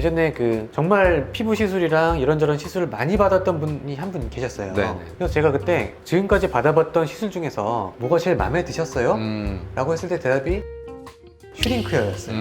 예전에 그 정말 피부 시술이랑 이런저런 시술을 많이 받았던 분이 한 분 계셨어요. 네네. 그래서 제가 그때 지금까지 받아봤던 시술 중에서 뭐가 제일 마음에 드셨어요? 라고 했을 때 대답이 슈링크였어요.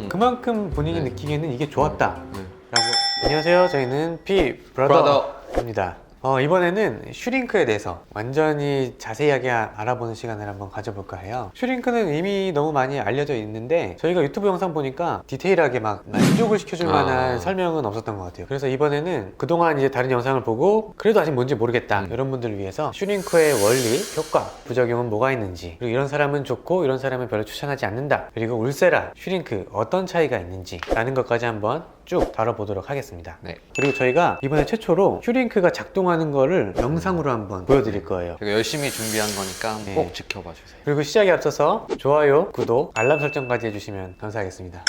그만큼 본인이 네. 느끼기에는 이게 좋았다 네. 라고. 안녕하세요, 저희는 피 브라더입니다. 이번에는 슈링크에 대해서 완전히 자세하게 알아보는 시간을 한번 가져볼까 해요. 슈링크는 이미 너무 많이 알려져 있는데 저희가 유튜브 영상 보니까 디테일하게 막 만족을 시켜줄 만한 설명은 없었던 것 같아요. 그래서 이번에는 그동안 이제 다른 영상을 보고 그래도 아직 뭔지 모르겠다 이런 분들을 위해서 슈링크의 원리, 효과, 부작용은 뭐가 있는지, 그리고 이런 사람은 좋고 이런 사람은 별로 추천하지 않는다, 그리고 울세라, 슈링크 어떤 차이가 있는지 라는 것까지 한번 쭉 다뤄보도록 하겠습니다. 네. 그리고 저희가 이번에 최초로 슈링크가 작동하는 거를 영상으로 한번 보여드릴 거예요. 제가 열심히 준비한 거니까 네. 꼭 지켜봐 주세요. 그리고 시작에 앞서서 좋아요, 구독, 알람 설정까지 해주시면 감사하겠습니다.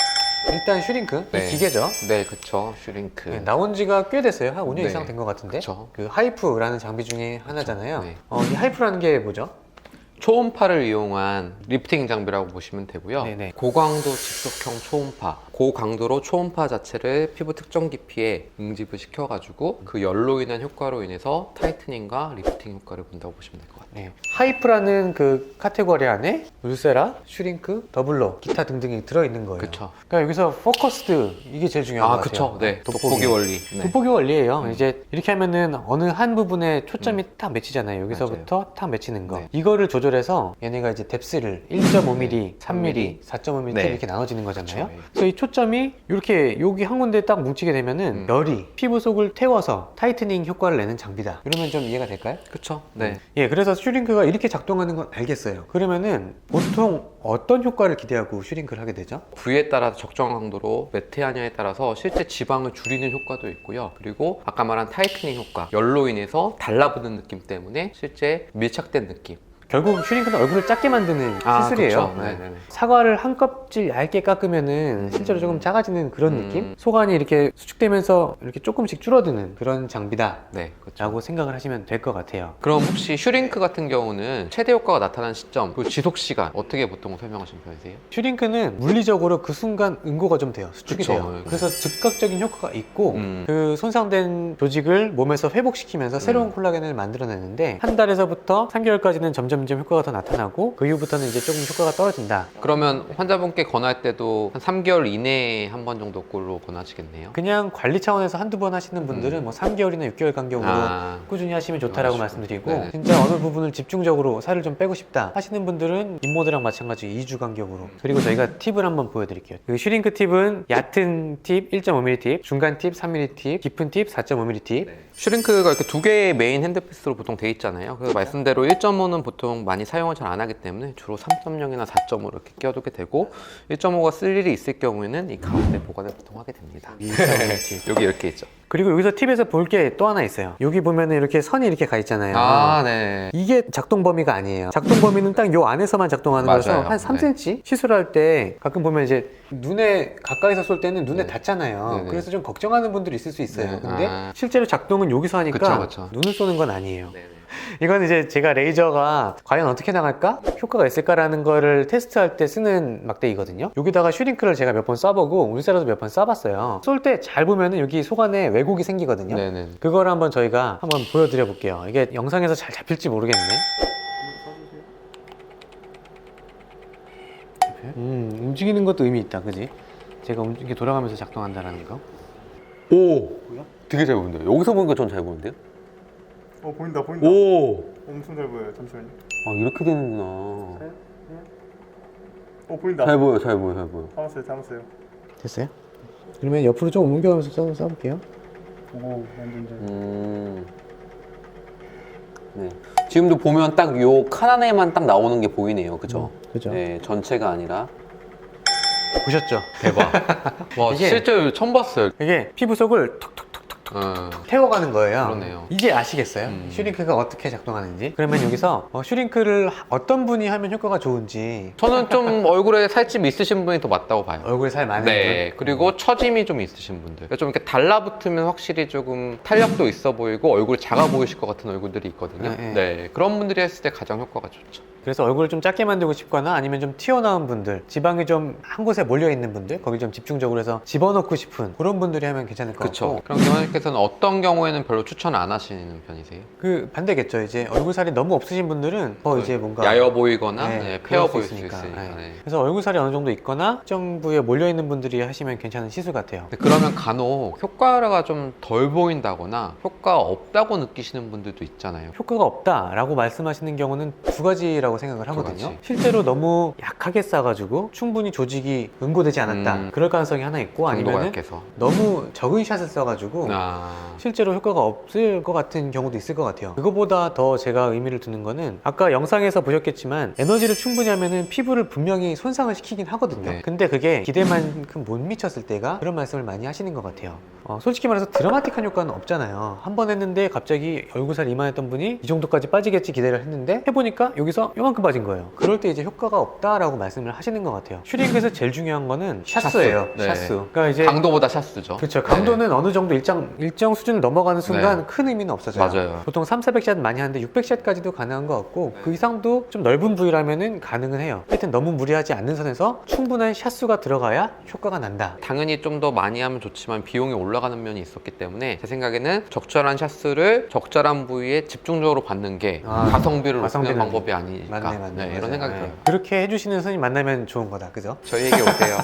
일단 슈링크, 네. 이 기계죠. 네, 그쵸. 슈링크. 네, 나온 지가 꽤 됐어요. 한 5년 네. 이상 된 것 같은데. 그쵸. 그 하이프라는 장비 중에 하나잖아요. 네. 이 하이프라는 게 뭐죠? 초음파를 이용한 리프팅 장비라고 보시면 되고요. 네네. 고강도 집속형 초음파, 고강도로 초음파 자체를 피부 특정 깊이에 응집을 시켜가지고 그 열로 인한 효과로 인해서 타이트닝과 리프팅 효과를 본다고 보시면 될 것 같아요. 네. 하이프라는 그 카테고리 안에 울세라, 슈링크, 더블로, 기타 등등이 들어있는 거예요. 그쵸. 그러니까 여기서 포커스드, 이게 제일 중요한 것 같아요. 그쵸. 네. 돋보기 원리. 네. 돋보기 원리예요. 이제 이렇게 하면은 어느 한 부분에 초점이 딱 맺히잖아요. 여기서부터 딱 맺히는 거. 네. 이거를 조절해서 얘네가 이제 뎁스를 1.5mm, 3mm, 4.5mm 네. 이렇게 나눠지는 거잖아요. 그쵸. 그래서 이 초점이 이렇게 여기 한 군데 딱 뭉치게 되면은 열이 피부 속을 태워서 타이트닝 효과를 내는 장비다. 이러면 좀 이해가 될까요? 그쵸. 네. 예, 그래서 슈링크가 이렇게 작동하는 건 알겠어요. 그러면은 보통 어떤 효과를 기대하고 슈링크를 하게 되죠? 부위에 따라 적정한 강도로 매트하냐에 따라서 실제 지방을 줄이는 효과도 있고요. 그리고 아까 말한 타이트닝 효과, 열로 인해서 달라붙는 느낌 때문에 실제 밀착된 느낌. 결국 슈링크는 얼굴을 작게 만드는 시술이에요. 그쵸. 네네네. 사과를 한 껍질 얇게 깎으면은 실제로 조금 작아지는 그런 느낌? 소관이 이렇게 수축되면서 이렇게 조금씩 줄어드는 그런 장비다 네, 그렇죠. 라고 생각을 하시면 될 것 같아요. 그럼 혹시 슈링크 같은 경우는 최대 효과가 나타난 시점, 그 지속 시간 어떻게 보통 설명하시는 편이세요? 슈링크는 물리적으로 그 순간 응고가 좀 돼요. 수축이 그쵸. 돼요. 그래서 즉각적인 효과가 있고 그 손상된 조직을 몸에서 회복시키면서 새로운 콜라겐을 만들어내는데 한 달에서부터 3개월까지는 점점 효과가 더 나타나고 그 이후부터는 이제 조금 효과가 떨어진다. 그러면 환자분께 권할 때도 한 3개월 이내에 한 번 정도 꼴로 권하시겠네요? 그냥 관리 차원에서 한두 번 하시는 분들은 뭐 3개월이나 6개월 간격으로 꾸준히 하시면 좋다라고 말씀드리고, 네네. 진짜 어느 부분을 집중적으로 살을 좀 빼고 싶다 하시는 분들은 잇모드랑 마찬가지 2주 간격으로. 그리고 저희가 팁을 한번 보여드릴게요. 그 슈링크 팁은 얕은 팁 1.5mm 팁, 중간 팁 3mm 팁, 깊은 팁 4.5mm 팁. 슈링크가 이렇게 두 개의 메인 핸드피스로 보통 돼 있잖아요. 그래서 말씀대로 1.5는 보통 많이 사용을 잘 안 하기 때문에 주로 3.0이나 4.5 이렇게 끼워두게 되고, 1.5가 쓸 일이 있을 경우에는 이 가운데 보관을 보통 하게 됩니다. 2.5mm 팁. 여기 이렇게 있죠. 그리고 여기서 팁에서 볼 게 또 하나 있어요. 여기 보면은 이렇게 선이 이렇게 가 있잖아요. 네. 이게 작동 범위가 아니에요. 작동 범위는 딱 요 안에서만 작동하는 맞아요. 거라서 한 3cm? 시술할 때 가끔 보면 이제 눈에 가까이서 쏠 때는 눈에 네. 닿잖아요. 네네. 그래서 좀 걱정하는 분들이 있을 수 있어요. 네. 근데 실제로 작동은 여기서 하니까 그쵸. 눈을 쏘는 건 아니에요. 네네. 이건 이제 제가 레이저가 과연 어떻게 나갈까? 효과가 있을까라는 거를 테스트할 때 쓰는 막대기거든요. 여기다가 슈링크를 제가 몇 번 쏴보고 울세라도 몇 번 쏴봤어요. 쏠 때 잘 보면은 여기 속안에 왜곡이 생기거든요. 네네. 그걸 한번 저희가 한번 보여드려 볼게요. 이게 영상에서 잘 잡힐지 모르겠네. 움직이는 것도 의미 있다, 그지? 제가 이게 돌아가면서 작동한다라는 거. 오! 되게 잘 보이는데요? 여기서 보니까 전 잘 보이는데요? 보인다 보인다. 오! 엄청 잘 보여요. 잠시만요. 아, 이렇게 되는구나. 보인다. 잘 보여, 잘 보여, 잘 보여. 담았어요. 됐어요? 그러면 옆으로 좀 옮겨가면서 써볼게요. 오, 완전 잘. 네. 지금도 보면 딱 요 칸 안에만 딱 나오는 게 보이네요. 그죠? 그죠? 네, 전체가 아니라. 보셨죠? 대박. 와, 이게- 실제로 처음 봤어요. 이게 피부 속을 톡톡톡톡 태워가는 거예요. 그러네요. 이제 아시겠어요? 슈링크가 어떻게 작동하는지. 그러면 여기서 슈링크를 어떤 분이 하면 효과가 좋은지. 저는 좀 얼굴에 살집 있으신 분이 더 맞다고 봐요. 얼굴에 살 많은 네, 그리고 처짐이 좀 있으신 분들. 좀 이렇게 달라붙으면 확실히 조금 탄력도 있어 보이고 얼굴이 작아 보이실 것 같은 얼굴들이 있거든요. 네, 네. 네, 그런 분들이 했을 때 가장 효과가 좋죠. 그래서 얼굴을 좀 작게 만들고 싶거나 아니면 좀 튀어나온 분들, 지방이 좀 한 곳에 몰려 있는 분들, 거기 좀 집중적으로 해서 집어넣고 싶은 그런 분들이 하면 괜찮을 것 그렇죠. 같고. 그럼 김원님께서는 어떤 경우에는 별로 추천 안 하시는 편이세요? 그 반대겠죠. 이제 얼굴 살이 너무 없으신 분들은 더 이제 뭔가 야여 보이거나 네, 네, 그럴 페어 수 보일 수 있으니까. 있으니까. 네. 네. 그래서 얼굴 살이 어느 정도 있거나 특정 부위에 몰려 있는 분들이 하시면 괜찮은 시술 같아요. 근데 그러면 간혹 효과가 좀 덜 보인다거나 효과 없다고 느끼시는 분들도 있잖아요. 효과가 없다라고 말씀하시는 경우는 두 가지라고 생각을 하거든요. 가지. 실제로 너무 약하게 싸가지고 충분히 조직이 응고되지 않았다. 그럴 가능성이 하나 있고, 강도가 아니면은 약해서. 너무 적은 샷을 써가지고 실제로 효과가 없을 것 같은 경우도 있을 것 같아요. 그거보다 더 제가 의미를 두는 거는 아까 영상에서 보셨겠지만 에너지를 충분히 하면은 피부를 분명히 손상을 시키긴 하거든요. 네. 근데 그게 기대만큼 못 미쳤을 때가 그런 말씀을 많이 하시는 것 같아요. 솔직히 말해서 드라마틱한 효과는 없잖아요. 한 번 했는데 갑자기 얼굴살 이만했던 분이 이 정도까지 빠지겠지 기대를 했는데 해보니까 여기서 요만큼 빠진 거예요. 그럴 때 이제 효과가 없다라고 말씀을 하시는 것 같아요. 슈링크에서 제일 중요한 거는 샷수예요. 네. 샷수. 그러니까 이제 강도보다 샷수죠. 그렇죠. 강도는 어느 정도 일정 수준을 넘어가는 순간 네. 큰 의미는 없어져요. 맞아요. 보통 3, 400샷 많이 하는데 600샷까지도 가능한 것 같고 그 이상도 좀 넓은 부위라면은 가능은 해요. 하여튼 너무 무리하지 않는 선에서 충분한 샷수가 들어가야 효과가 난다. 당연히 좀 더 많이 하면 좋지만 비용이 올라가는 면이 있었기 때문에 제 생각에는 적절한 샷수를 적절한 부위에 집중적으로 받는 게 가성비를 높이는 방법이 아닐까. 맞네. 이런 생각이 들어요. 그렇게 해주시는 선생님 만나면 좋은 거다. 그죠? 저희에게 오세요.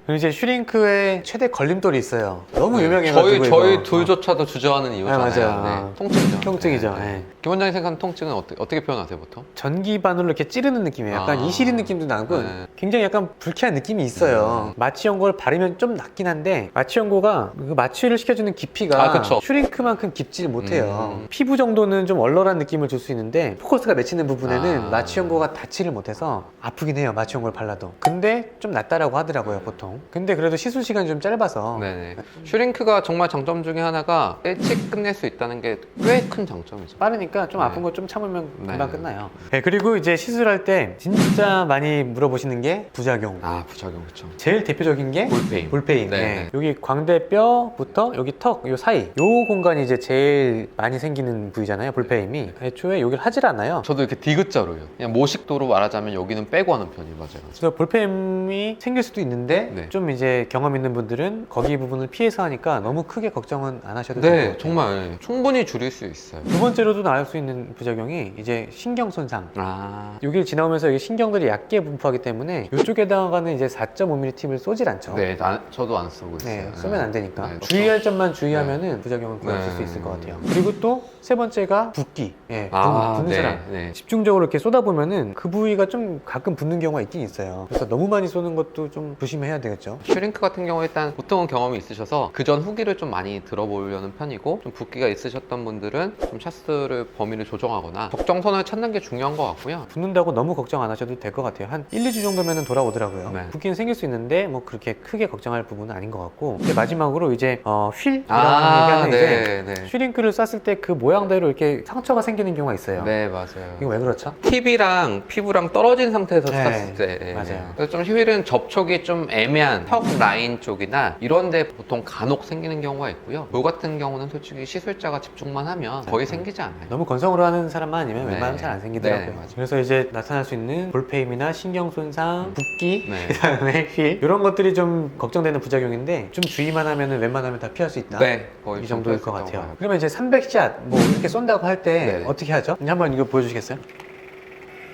그리고 이제 슈링크의 최대 걸림돌이 있어요. 너무 유명해가지고 저희 이거. 둘조차도 주저하는 이유잖아요. 맞아요. 네. 통증이죠. 통증이죠. 네. 네. 김 원장이 생각하는 통증은 어떻게 표현하세요, 보통? 전기 바늘로 이렇게 찌르는 느낌이에요. 약간 이시린 느낌도 나고 네. 굉장히 약간 불쾌한 느낌이 있어요. 마취 연고를 바르면 좀 낫긴 한데 마취 연고가 그 마취를 시켜주는 깊이가 그쵸. 슈링크만큼 깊지를 못해요. 피부 정도는 좀 얼얼한 느낌을 줄 수 있는데 포커스가 맺히는 부분에는 마취 연고가 닿지를 못해서 아프긴 해요. 마취 연고를 발라도. 근데 좀 낫다라고 하더라고요, 보통. 근데 그래도 시술 시간이 좀 짧아서 네네. 슈링크가 정말 장점 중에 하나가 일찍 끝낼 수 있다는 게 꽤 큰 장점이죠. 빠르니까 좀 네. 아픈 거 좀 참으면 금방 네. 끝나요. 네, 그리고 이제 시술할 때 진짜 많이 물어보시는 게 부작용. 부작용 그렇죠. 제일 대표적인 게 볼페인. 볼페인. 네. 네. 여기 광대뼈부터 여기 턱, 요 사이, 요 공간이 이제 제일 많이 생기는 부위잖아요. 볼페임이. 애초에 여기를 하질 않아요. 저도 이렇게 디귿자로요. 그냥 모식도로 말하자면 여기는 빼고 하는 편이 맞아요. 그래서 볼페임이 생길 수도 있는데 네. 좀 이제 경험 있는 분들은 거기 부분을 피해서 하니까 너무 크게 걱정은 안 하셔도 될 것 네, 같아요. 정말 충분히 줄일 수 있어요. 두 번째로도 나올 수 있는 부작용이 이제 신경 손상. 아, 여기를 지나오면서 여기 신경들이 얕게 분포하기 때문에 이쪽에다가는 이제 4.5mm 팁을 쏘질 않죠. 네, 저도 안 쓰고 있어요. 네, 쏘면 안 되니까. 네, 주의할 점만 주의하면은 부작용은 거의 없을 수 있을 것 같아요. 그리고 또 세 번째가 붓기. 예, 붓는 사람. 네. 집중적으로 이렇게 쏟아보면은 그 부위가 좀 가끔 붓는 경우가 있긴 있어요. 그래서 너무 많이 쏘는 것도 좀 조심해야 되겠죠. 슈링크 같은 경우 일단 보통은 경험이 있으셔서 그전 후기를 좀 많이 들어보려는 편이고 좀 붓기가 있으셨던 분들은 좀 샷스를 범위를 조정하거나 적정선을 찾는 게 중요한 것 같고요. 붓는다고 너무 걱정 안 하셔도 될 것 같아요. 한 1, 2주 정도면 돌아오더라고요. 네. 붓기는 생길 수 있는데 뭐 그렇게 크게 걱정할 부분은 아닌 것 같고 이제 마지막으로 이제 휠이라는 얘기하는 이제 네. 슈링크를 쐈을 때 그 모양대로 이렇게 상처가 생기는 경우가 있어요. 네, 맞아요. 이거 왜 그렇죠? 팁이랑 피부랑 떨어진 상태에서 네, 샀을 때 맞아요. 그래서 좀 휠은 접촉이 좀 애매한 턱 라인 쪽이나 이런 데 보통 간혹 생기는 경우가 있고요. 요 같은 경우는 솔직히 시술자가 집중만 하면 거의 생기지 않아요. 너무 건성으로 하는 사람만 아니면 네. 웬만하면 잘 안 생기더라고요. 네, 맞아요. 그래서 이제 나타날 수 있는 볼페임이나 신경 손상, 붓기, 네. 그다음에 휠 이런 것들이 좀 걱정되는 부작용인데 좀 주의만 하면은 웬만하면 다 피할 수 있다. 네, 거의 이 정도일 것 좀 같아요. 봐요. 그러면 이제 300샷 뭐 이렇게 쏜다고 할 때 네네. 어떻게 하죠? 한번 이거 보여주시겠어요?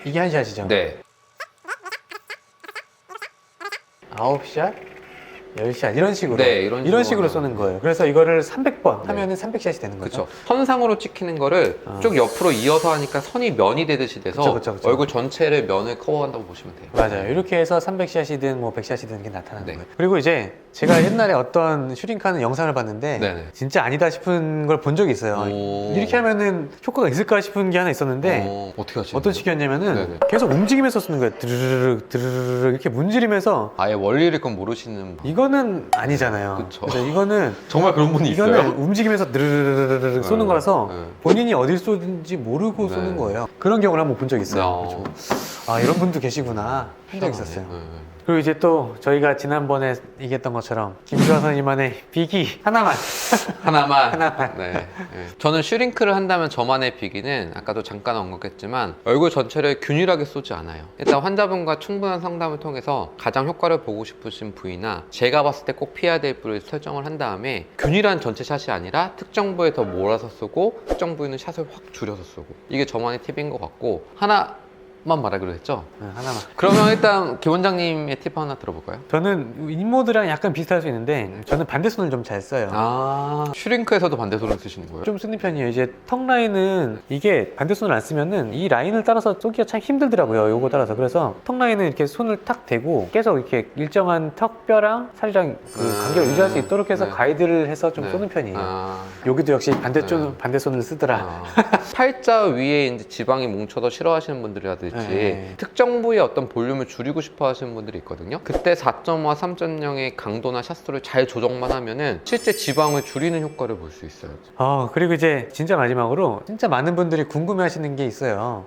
이게 한 샷이죠? 네. 9샷, 10샷 이런 식으로 네, 이런 식으로 식으로 쏘는 거예요. 그래서 이거를 300번 하면은 300샷이 되는 거죠. 그렇죠. 선상으로 찍히는 거를 쭉 옆으로 이어서 하니까 선이 면이 되듯이 돼서 그쵸. 얼굴 전체를 면을 커버한다고 보시면 돼요. 맞아요. 이렇게 해서 300샷이든 뭐 100샷이든 이게 나타나는 네. 거예요. 그리고 이제 제가 옛날에 어떤 슈링크하는 영상을 봤는데 네네. 진짜 아니다 싶은 걸 본 적이 있어요. 오. 이렇게 하면은 효과가 있을까 싶은 게 하나 있었는데 어떻게 하시나요? 어떤 식이었냐면은 네네. 계속 움직이면서 쓰는 거예요. 드르르륵 드르르륵 이렇게 문지르면서 아예 원리를 그건 모르시는 이거는 아니잖아요. 그쵸. 그래서 이거는 정말 그런 분이 이거는 있어요? 움직이면서 드르르르르 쏘는 네, 거라서 네. 본인이 어딜 쏘는지 모르고 네. 쏘는 거예요. 그런 경우를 한번 본 적이 있어요. 어. 그래서 아 이런 분도 계시구나. 한 적 있었어요. 네. 그리고 이제 또 저희가 지난번에 얘기했던 것처럼 김주하 선생님만의 비기 하나만. 하나만. 네. 네. 저는 슈링크를 한다면 저만의 비기는 아까도 잠깐 언급했지만 얼굴 전체를 균일하게 쏘지 않아요. 일단 환자분과 충분한 상담을 통해서 가장 효과를 보고 싶으신 부위나 제가 봤을 때 꼭 피해야 될 부위를 설정을 한 다음에 균일한 전체 샷이 아니라 특정 부위에 더 몰아서 쏘고 특정 부위는 샷을 확 줄여서 쏘고 이게 저만의 팁인 것 같고 하나만 말하기로 했죠? 네, 하나만. 그러면 일단 김 원장님의 팁 하나 들어볼까요? 저는 인모드랑 약간 비슷할 수 있는데 저는 반대손을 좀 잘 써요. 슈링크에서도 반대손을 쓰시는 거예요? 좀 쓰는 편이에요. 이제 턱 라인은 이게 반대손을 안 쓰면은 이 라인을 따라서 쏘기가 참 힘들더라고요. 요거 따라서. 그래서 턱 라인은 이렇게 손을 탁 대고 계속 이렇게 일정한 턱뼈랑 살이랑 그 간격을 유지할 수 있도록 해서 네. 가이드를 해서 좀 네. 쏘는 편이에요. 여기도 역시 반대손을 쓰더라. 팔자 위에 이제 지방이 뭉쳐서 싫어하시는 분들이라든지 네. 특정 부위의 어떤 볼륨을 줄이고 싶어 하시는 분들이 있거든요. 그때 4.5와 3.0의 강도나 샷수를 잘 조정만 하면은 실제 지방을 줄이는 효과를 볼 수 있어요. 그리고 이제 진짜 마지막으로 진짜 많은 분들이 궁금해 하시는 게 있어요.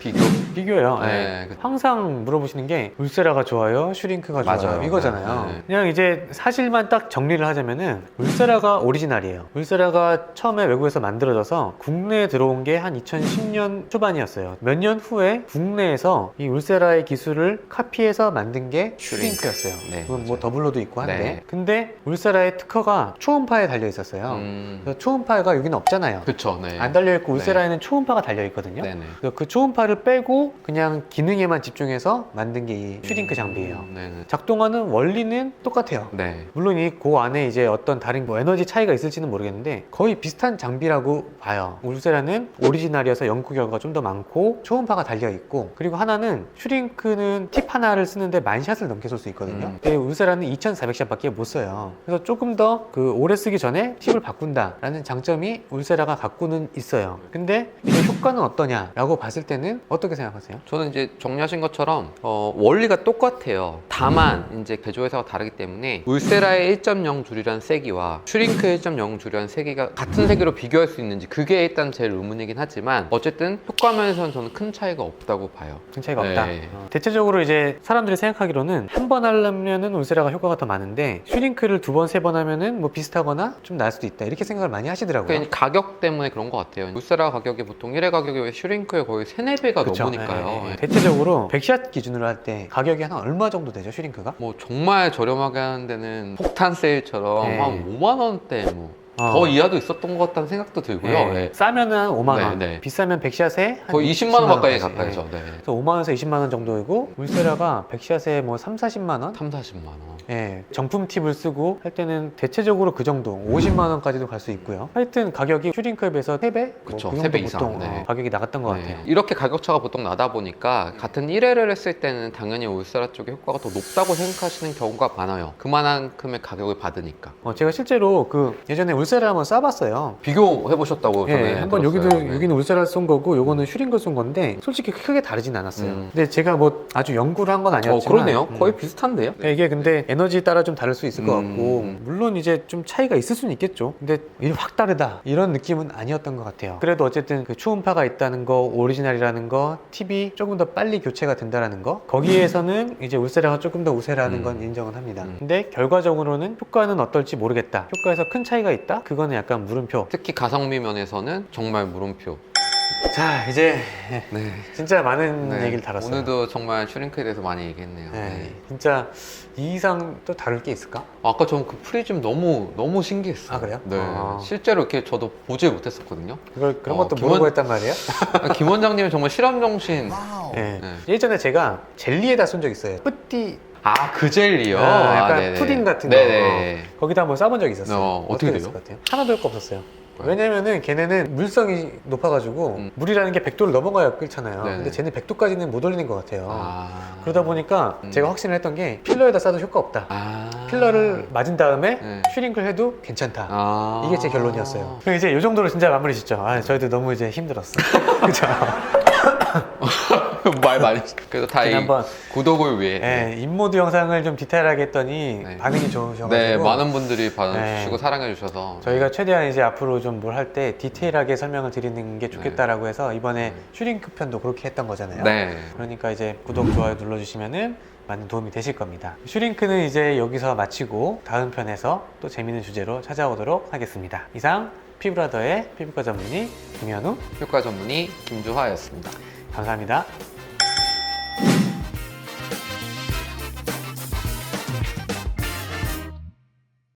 비교요. 네. 항상 물어보시는 게 울세라가 좋아요? 슈링크가 좋아요? 맞아요. 이거잖아요. 네. 그냥 이제 사실만 딱 정리를 하자면은 울세라가 오리지널이에요. 울세라가 처음에 외국에서 만들어져서 국내에 들어온 게 한 2010년 초반이었어요. 몇 년 후에 국내에서 이 울세라의 기술을 카피해서 만든 게 슈링크였어요. 네, 그건 뭐 맞아요. 더블로도 있고 한데. 네. 근데 울세라의 특허가 초음파에 달려 있었어요. 그래서 초음파가 여기는 없잖아요. 그쵸. 네. 안 달려있고 네. 울세라에는 초음파가 달려있거든요. 네네. 그래서 그 초음파를 빼고 그냥 기능에만 집중해서 만든 게 이 슈링크 장비예요. 네네. 작동하는 원리는 똑같아요. 네. 물론 그 안에 이제 어떤 다른 뭐 에너지 차이가 있을지는 모르겠는데 거의 비슷한 장비라고 봐요. 울세라는 오리지널이어서 연구 결과가 좀 더 많고 초음파가 달려있고, 그리고 하나는 슈링크는 팁 하나를 쓰는데 10,000샷을 넘게 쏠 수 있거든요. 근데 울세라는 2,400샷밖에 못 써요. 그래서 조금 더 그 오래 쓰기 전에 팁을 바꾼다라는 장점이 울세라가 갖고는 있어요. 근데 이제 효과는 어떠냐라고 봤을 때는 어떻게 생각하세요? 저는 이제 정리하신 것처럼 원리가 똑같아요. 다만 이제 개조회사가 다르기 때문에 울세라의 1.0 줄이란 세기와 슈링크 1.0 줄이란 세기가 같은 세기로 비교할 수 있는지 그게 일단 제일 의문이긴 하지만 어쨌든 효과 면에서는 저는 큰 차이가 없다고 봐요. 큰 차이가 없다. 네. 대체적으로 이제 사람들이 생각하기로는 한 번 하려면은 울세라가 효과가 더 많은데 슈링크를 2번, 3번 하면은 뭐 비슷하거나 좀 나을 수도 있다, 이렇게 생각을 많이 하시더라고요. 그러니까 가격 때문에 그런 것 같아요. 울세라 가격이 보통 1회 가격이 슈링크의 거의 3, 4배가 그쵸? 넘으니까요. 네, 네. 대체적으로 100샷 기준으로 할 때 가격이 한 얼마 정도 되죠, 슈링크가? 뭐 정말 저렴하게 하는 데는 폭탄 세일처럼 네. 한 5만 원대 뭐 더 이하도 있었던 것 같다는 생각도 들고요. 네. 네. 싸면은 한 5만 원, 네, 네. 비싸면 100샷에 한 거의 20만 원 가까이 원까지. 가까이죠. 네. 그래서 5만 원에서 20만 원 정도이고 울세라가 100샷에 뭐 3, 40만 원? 3, 40만 원. 예, 정품 팁을 쓰고 할 때는 대체적으로 그 정도 50만 원까지도 갈 수 있고요. 하여튼 가격이 슈링크에 비해서 3배? 그쵸, 그 세 정도 배 이상. 보통 네. 가격이 나갔던 것 네. 같아요. 이렇게 가격차가 보통 나다 보니까 같은 1회를 했을 때는 당연히 울세라 쪽의 효과가 더 높다고 생각하시는 경우가 많아요. 그만큼의 가격을 받으니까. 제가 실제로 그 예전에 울세라 한번 쏴봤어요. 비교해보셨다고 전에 예, 한번 들었어요. 여기도 네. 여기는 울세라 쏜 거고 요거는 슈링크 쏜 건데 솔직히 크게 다르진 않았어요. 근데 제가 뭐 아주 연구를 한 건 아니었지만 그러네요. 거의 비슷한데요? 이게 근데 에너지에 따라 좀 다를 수 있을 것 같고 음. 물론 이제 좀 차이가 있을 수는 있겠죠. 근데 이게 확 다르다 이런 느낌은 아니었던 것 같아요. 그래도 어쨌든 그 초음파가 있다는 거, 오리지널이라는 거, 팁이 조금 더 빨리 교체가 된다는 거, 거기에서는 이제 울세라가 조금 더 우세라는 건 인정은 합니다. 근데 결과적으로는 효과는 어떨지 모르겠다, 효과에서 큰 차이가 있다, 그거는 약간 물음표. 특히 가성비 면에서는 정말 물음표. 자, 이제 네. 진짜 많은 네. 얘기를 다뤘어요. 오늘도 정말 슈링크에 대해서 많이 얘기했네요. 네, 네. 진짜 이 이상 또 다를 게 있을까? 아까 저는 그 프리즘 너무 신기했어요. 아, 그래요? 네. 아. 실제로 이렇게 저도 보질 못했었거든요. 그런 어, 것도 김원- 모르고 했단 말이에요? 김 원장님은 정말 실험 정신. 네. 네. 예전에 제가 젤리에다 쏜 적 있어요. 뿌띠 그 젤리요. 약간 네네. 푸딩 같은 거. 네네. 거기다 한번 쏴본 적이 있었어요. 어떻게 됐을 돼요? 것 같아요? 하나도 효과 없었어요. 왜요? 왜냐면은 걔네는 물성이 높아가지고 물이라는 게 100도를 넘어가야 끓잖아요. 네네. 근데 쟤는 100도까지는 못 올리는 것 같아요. 아. 그러다 보니까 제가 확신을 했던 게 필러에다 쏴도 효과 없다. 아. 필러를 맞은 다음에 네. 슈링크를 해도 괜찮다. 아. 이게 제 결론이었어요. 그럼 이제 이 정도로 진짜 마무리 짓죠. 저희도 너무 이제 힘들었어. 그쵸? 말 많이. 그래도 다 이 지난번 구독을 위해. 네, 인모드 영상을 좀 디테일하게 했더니 네. 반응이 좋으셔가지고 네, 많은 분들이 네. 봐주시고 사랑해 주셔서 저희가 최대한 이제 앞으로 좀 뭘 할 때 디테일하게 설명을 드리는 게 좋겠다라고 해서 이번에 슈링크 편도 그렇게 했던 거잖아요. 네. 그러니까 이제 구독, 좋아요 눌러주시면은 많은 도움이 되실 겁니다. 슈링크는 이제 여기서 마치고 다음 편에서 또 재밌는 주제로 찾아오도록 하겠습니다. 이상 피브라더의 피부과 전문의 김현우 효과 전문의 김주화였습니다. 감사합니다.